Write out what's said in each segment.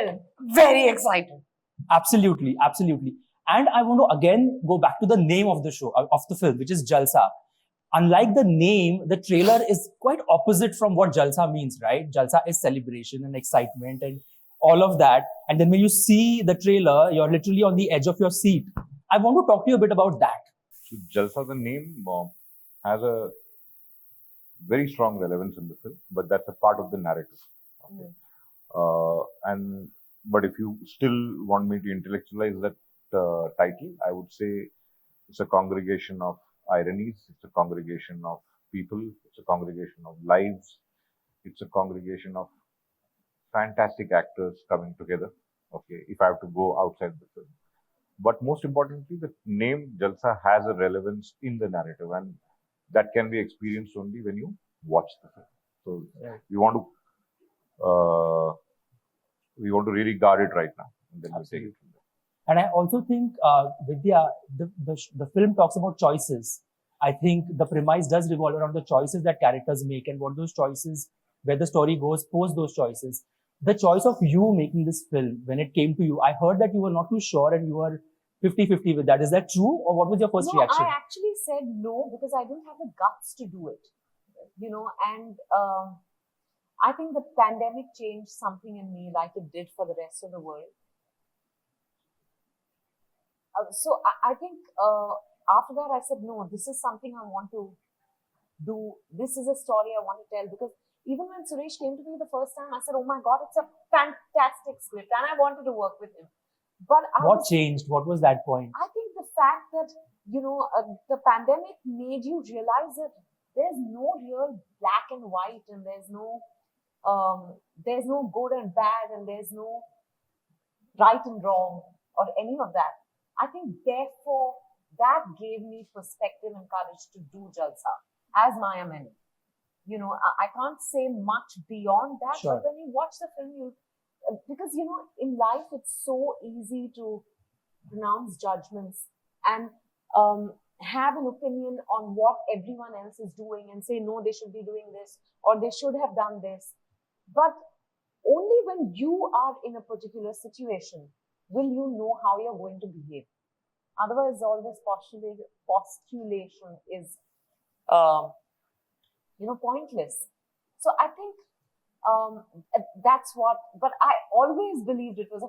film. Very excited. Absolutely, absolutely. And I want to again go back to the name of the show, of the film, which is Jalsa. Unlike the name, the trailer is quite opposite from what Jalsa means, right? Jalsa is celebration and excitement and all of that. And then when you see the trailer, you're literally on the edge of your seat. I want to talk to you a bit about that. So Jalsa, the name has a very strong relevance in the film, but that's a part of the narrative. Okay. But if you still want me to intellectualize that title, I would say it's a congregation of ironies, it's a congregation of people, it's a congregation of lives, it's a congregation of fantastic actors coming together. Okay, if I have to go outside the film. But most importantly, the name Jalsa has a relevance in the narrative, and that can be experienced only when you watch the film. So we want to really guard it right now, and then we'll take it from there. And I also think, Vidya, the film talks about choices. I think the premise does revolve around the choices that characters make and what those choices, where the story goes post those choices. The choice of you making this film, when it came to you, I heard that you were not too sure and you were 50-50 with that. Is that true? Or what was your first reaction? I actually said no because I didn't have the guts to do it. And I think the pandemic changed something in me like it did for the rest of the world. So I think after that I said, no, this is something I want to do. This is a story I want to tell. Because even when Suresh came to me the first time, I said, oh my God, it's a fantastic script. And I wanted to work with him. But what changed? What was that point? I think the fact that, the pandemic made you realize that there's no real black and white, and there's no good and bad, and there's no right and wrong or any of that. I think therefore that gave me perspective and courage to do Jalsa as Maya Meni. I can't say much beyond that, sure. But when you watch the film, because in life it's so easy to pronounce judgments and have an opinion on what everyone else is doing and say, no, they should be doing this or they should have done this. But only when you are in a particular situation will you know how you're going to behave. Otherwise, all this postulation is, pointless. So I think that's what. But I always believed it was a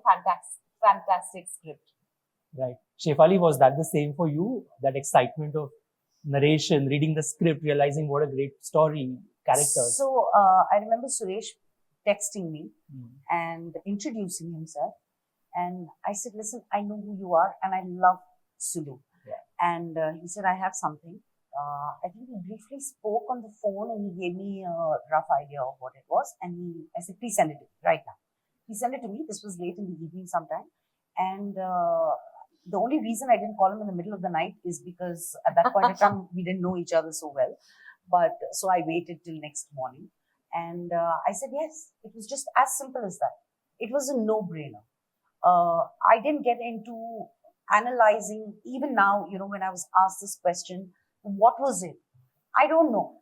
fantastic script. Right. Shefali, was that the same for you? That excitement of narration, reading the script, realizing what a great story, characters. So I remember Suresh texting me and introducing himself. And I said, listen, I know who you are and I love Sulu. Yeah. And he said, I have something. I think we briefly spoke on the phone and he gave me a rough idea of what it was. And I said, please send it to me right now. He sent it to me. This was late in the evening sometime. And the only reason I didn't call him in the middle of the night is because at that point in time, we didn't know each other so well. But so I waited till next morning. And I said, yes, it was just as simple as that. It was a no-brainer. I didn't get into analyzing, even now, when I was asked this question, what was it? I don't know.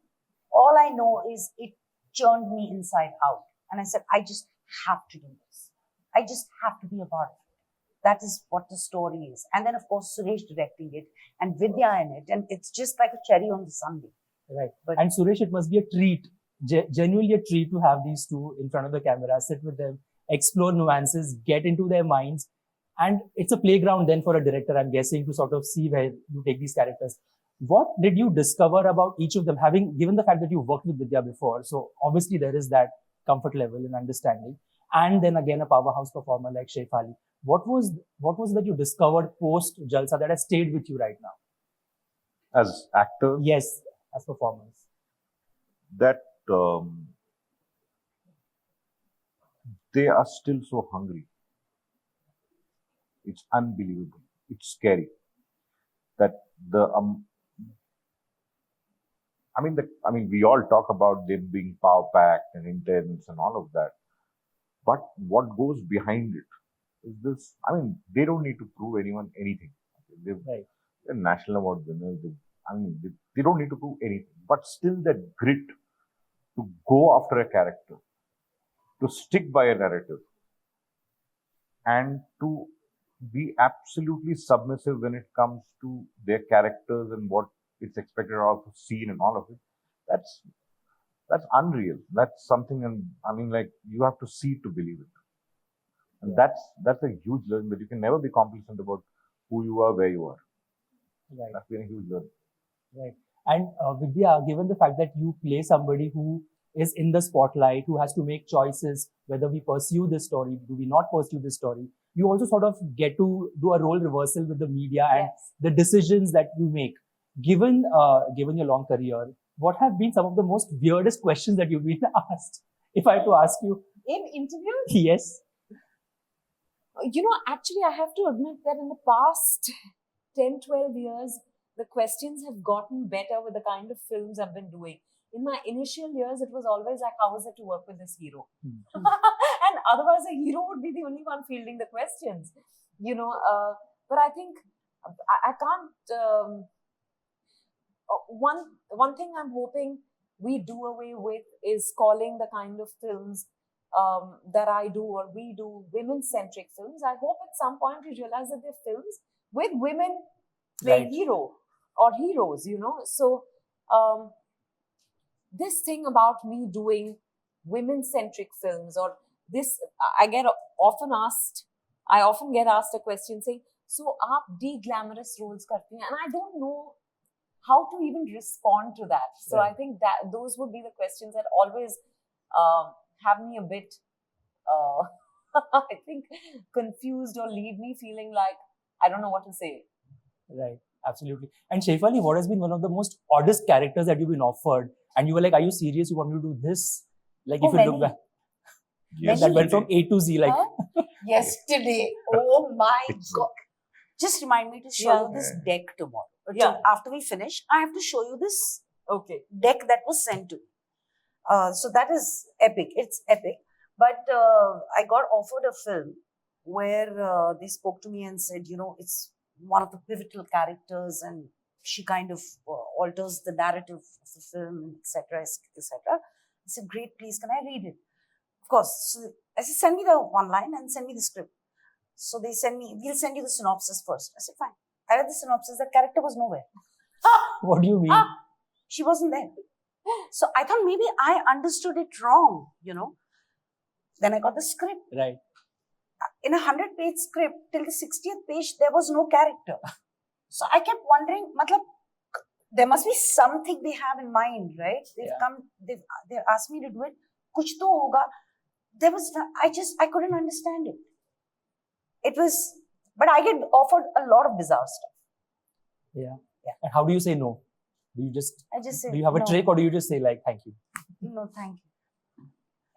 All I know is it churned me inside out. And I said, I just have to do this. I just have to be a part of it. That is what the story is. And then, of course, Suresh directing it and Vidya in it. And it's just like a cherry on the sundae. Right. And Suresh, it must be a treat, genuinely a treat to have these two in front of the camera, sit with them, explore nuances, get into their minds. And it's a playground then for a director, I'm guessing, to sort of see where you take these characters. What did you discover about each of them, having given the fact that you worked with Vidya before? So obviously there is that comfort level and understanding. And then again, a powerhouse performer like Shefali. What was that you discovered post Jalsa that has stayed with you right now? As actors? Yes, as performers. That they are still so hungry. It's unbelievable. It's scary. That we all talk about them being power-packed and intense and all of that. But what goes behind it is this. They don't need to prove anyone anything. They're national award winners. They don't need to prove anything. But still that grit to go after a character, to stick by a narrative, and to be absolutely submissive when it comes to their characters and what it's expected of the scene and all of it. That's that's unreal. That's something, and I mean, like, you have to see to believe it. And that's a huge learning, that you can never be complacent about who you are, where you are. Right. That's been a huge learning. Right. And Vidya, given the fact that you play somebody who is in the spotlight, who has to make choices, whether we pursue this story, do we not pursue this story, you also sort of get to do a role reversal with the media and Yes. the decisions that you make. Given your long career, what have been some of the most weirdest questions that you've been asked? If I have to ask you, In interviews, yes, actually, I have to admit that in the past 10, 12 years, the questions have gotten better with the kind of films I've been doing. In my initial years, it was always like, how is it to work with this hero? And otherwise, a hero would be the only one fielding the questions, but I think I can't. One thing I'm hoping we do away with is calling the kind of films that I do or we do women-centric films. I hope at some point we realize that they're films with women playing Right. hero or heroes, So this thing about me doing women-centric films, or this, I often get asked a question saying, so aap de-glamorous roles karte hain? And I don't know how to even respond to that. So Right. I think that those would be the questions that always have me a bit, I think, confused or leave me feeling like I don't know what to say. Right, absolutely. And Shefali, what has been one of the most oddest characters that you've been offered? And you were like, are you serious? You want me to do this? Like, if you look Many. back, Yes. that went from A to Z, like, Huh? Yesterday. Oh my It's- God. Just remind me to show Yeah. you this deck tomorrow. Yeah. After we finish, I have to show you this Okay. deck that was sent to me. So that is epic. It's epic. But I got offered a film where they spoke to me and said, it's one of the pivotal characters and she kind of alters the narrative of the film, etc., etc. I said, great, please, can I read it? Of course. So I said, send me the one line and send me the script. So they send me, we'll send you the synopsis first. I said, fine. I read the synopsis, the character was nowhere. what do you mean? She wasn't there. So I thought maybe I understood it wrong, Then I got the script. Right. In a 100-page script, till the 60th page, there was no character. So I kept wondering, there must be something they have in mind, right? They've asked me to do it. Kuch to hoga. I couldn't understand it. But I get offered a lot of bizarre stuff. Yeah. Yeah. And how do you say no? I just say, do you have a no, trick, or do you just say like, thank you? No, thank you.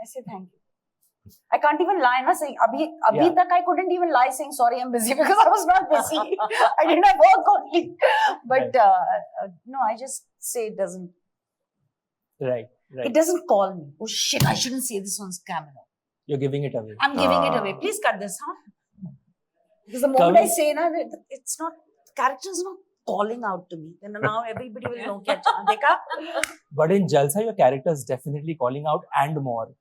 I say thank you. I can't even lie, saying, abhi Yeah. tak I couldn't even lie saying, sorry, I'm busy, because I was not busy. I didn't have work only. But no, I just say it doesn't. Right. It doesn't call me. Oh shit, I shouldn't say this on camera. You're giving it away. I'm giving it away. Please cut this, huh? Because the moment I say it's not, character is not calling out to me. Then now everybody will know. Dekha? But in Jalsa, your character is definitely calling out and more.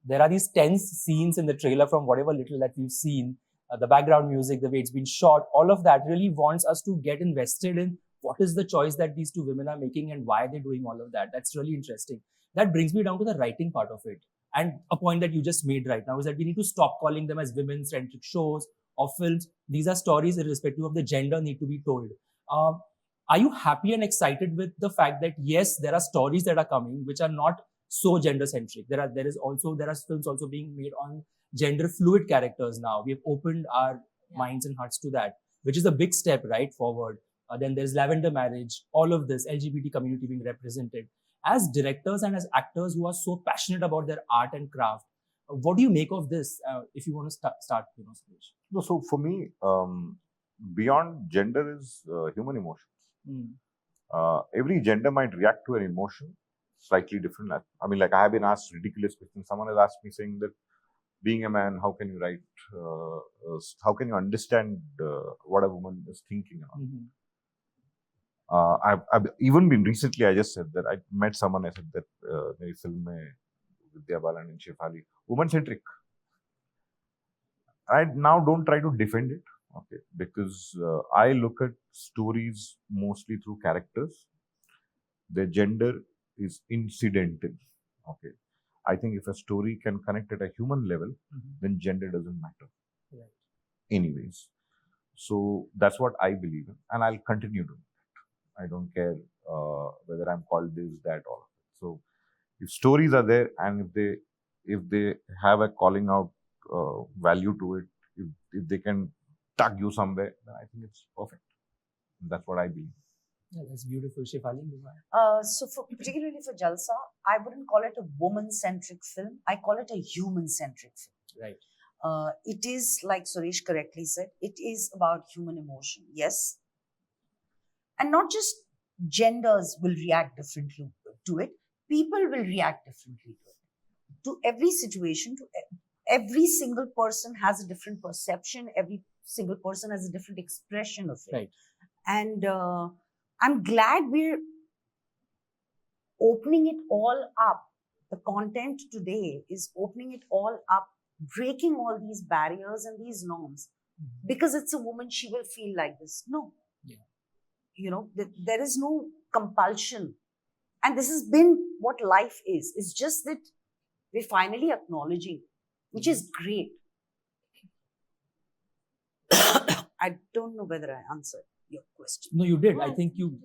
There are these tense scenes in the trailer from whatever little that we've seen. The background music, the way it's been shot, all of that really wants us to get invested in what is the choice that these two women are making and why they're doing all of that. That's really interesting. That brings me down to the writing part of it. And a point that you just made right now is that we need to stop calling them as women-centric shows or films. These are stories irrespective of the gender need to be told. Are you happy and excited with the fact that yes, there are stories that are coming which are not so gender-centric? There are films also being made on gender-fluid characters now. We have opened our minds and hearts to that, which is a big step right forward. Then there's Lavender Marriage, all of this LGBT community being represented. As directors and as actors who are so passionate about their art and craft, what do you make of this? If you want to start, Suresh. No, so for me, beyond gender is human emotions. Every gender might react to an emotion slightly different. I mean, like, I have been asked ridiculous questions. Someone has asked me saying that, being a man, how can you write? How can you understand what a woman is thinking? I've even been recently, I just said that I met someone, I said that मेरी film में Vidya Balan and Shefali woman centric. I now don't try to defend it, okay, because I look at stories mostly through characters. Their gender is incidental, okay. I think if a story can connect at a human level, then gender doesn't matter. Right. Anyways, so that's what I believe in, and I'll continue doing that. I don't care whether I'm called this, that, all of it. So if stories are there, and if they have a calling out value to it, if they can tug you somewhere, then I think it's perfect. That's what I believe. Yeah, that's beautiful. Shefali, So particularly for Jalsa, I wouldn't call it a woman-centric film. I call it a human-centric film. right. It is, like Suresh correctly said, it is about human emotion. Yes. And not just genders will react differently to it. People will react differently to it. To every situation, every single person has a different perception. Every single person has a different expression of it. Right. And I'm glad we're opening it all up. The content today is opening it all up, breaking all these barriers and these norms. Because it's a woman, she will feel like this. No. Yeah. You know, there is no compulsion. And this has been what life is. It's just that we're finally acknowledging, which is great. I don't know whether I answered your question. No, you did. No, I think you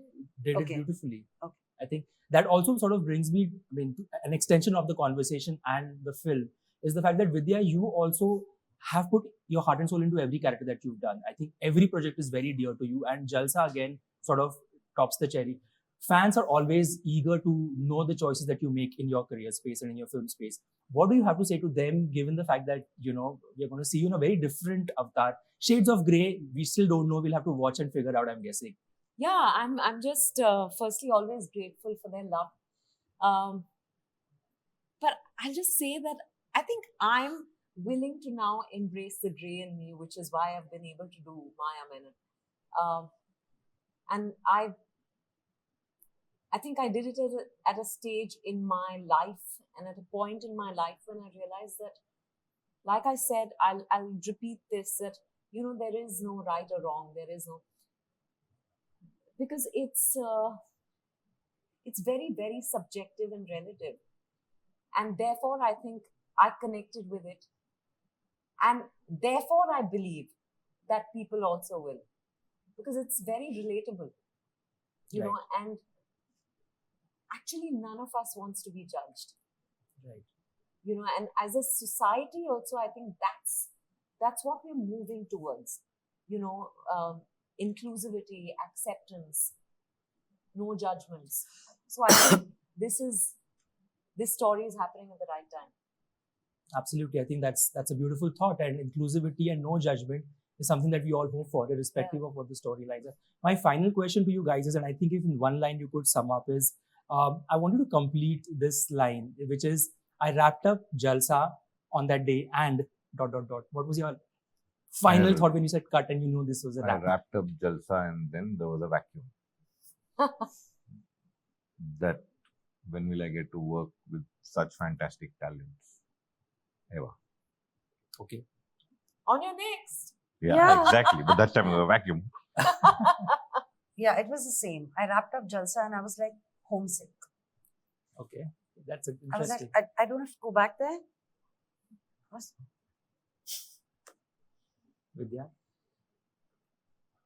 did Okay. it beautifully. Okay. I think that also sort of brings me, I mean, to an extension of the conversation and the film is the fact that Vidya, you also have put your heart and soul into every character that you've done. I think every project is very dear to you, and Jalsa again sort of tops the cherry. Fans are always eager to know the choices that you make in your career space and in your film space. What do you have to say to them, given the fact that, you know, we're going to see you in a very different avatar? Shades of grey, we still don't know. We'll have to watch and figure out, I'm guessing. Yeah, I'm just firstly always grateful for their love. But I'll just say that I think I'm willing to now embrace the grey in me, which is why I've been able to do Maya Menon. And I think I did it at a stage in my life and at a point in my life when I realized that, like I said, I'll repeat this, that, you know, there is no right or wrong. There is no, because it's very, very subjective and relative. And therefore, I think I connected with it. And therefore, I believe that people also will, because it's very relatable, you know, and actually none of us wants to be judged. Right. You know, and as a society also, I think that's what we're moving towards, you know, inclusivity, acceptance, no judgments. So I think this story is happening at the right time. Absolutely. I think that's a beautiful thought, and inclusivity and no judgment is something that we all hope for, irrespective of what the storylines are. My final question to you guys is, and I think if in one line you could sum up, is I want you to complete this line, which is, I wrapped up Jalsa on that day and ... What was your final thought when you said cut and you know this was a I wrap? wrapped up Jalsa, and then there was a vacuum. That when will I get to work with such fantastic talents? Ever. Okay. On your next. Yeah, exactly. But that time it was a vacuum. Yeah, it was the same. I wrapped up Jalsa and I was like homesick. Okay. That's I was like, interesting. I don't have to go back there. Vidya?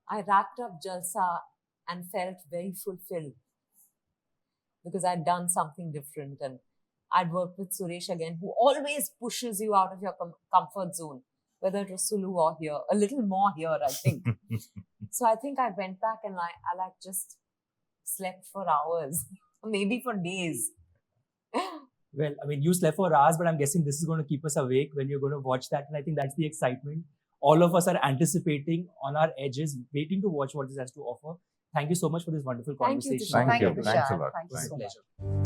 I wrapped up Jalsa and felt very fulfilled because I'd done something different, and I'd worked with Suresh again, who always pushes you out of your comfort zone, whether it was Sulu or here, a little more here, I think. So I think I went back and I just slept for hours, maybe for days. Well, I mean, you slept for hours, but I'm guessing this is going to keep us awake when you're going to watch that. And I think that's the excitement. All of us are anticipating on our edges, waiting to watch what this has to offer. Thank you so much for this wonderful Thank you, conversation. Disha. Thank you. Disha. Thanks a lot. Thank you It was a so much. pleasure.